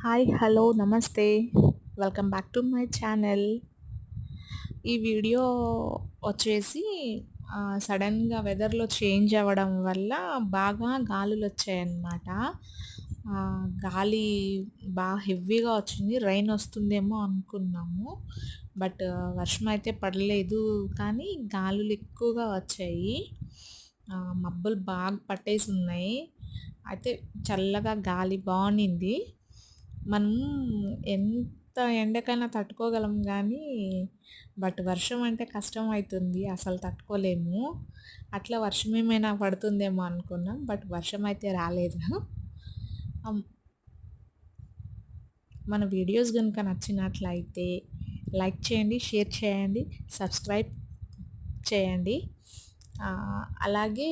Hi, hello, నమస్తే. Welcome back to my channel. ఈ video వచ్చేసి సడన్‌గా వెదర్‌లో చేంజ్ అవ్వడం వల్ల బాగా గాలులొచ్చాయన్నమాట. గాలి హెవీగా వచ్చింది. రైన్ వస్తుందేమో అనుకున్నాము. బట్ వర్షం అయితే పడలేదు. కానీ గాలులు ఎక్కువగా వచ్చాయి. మబ్బులు బాగా పట్టేసున్నాయి. అయితే చల్లగా గాలి బావునింది. మనం ఎంత ఎండకైనా తట్టుకోగలం గానీ, బట్ వర్షం అంటే కష్టమైతుంది. అసలు తట్టుకోలేము. అట్లా వర్షం ఏమైనా పడుతుందేమో అనుకున్నాం. బట్ వర్షం అయితే రాలేదు. అమ్ మన వీడియోస్ గనుక నచ్చినట్లయితే లైక్ చేయండి, షేర్ చేయండి, సబ్స్క్రైబ్ చేయండి. అలాగే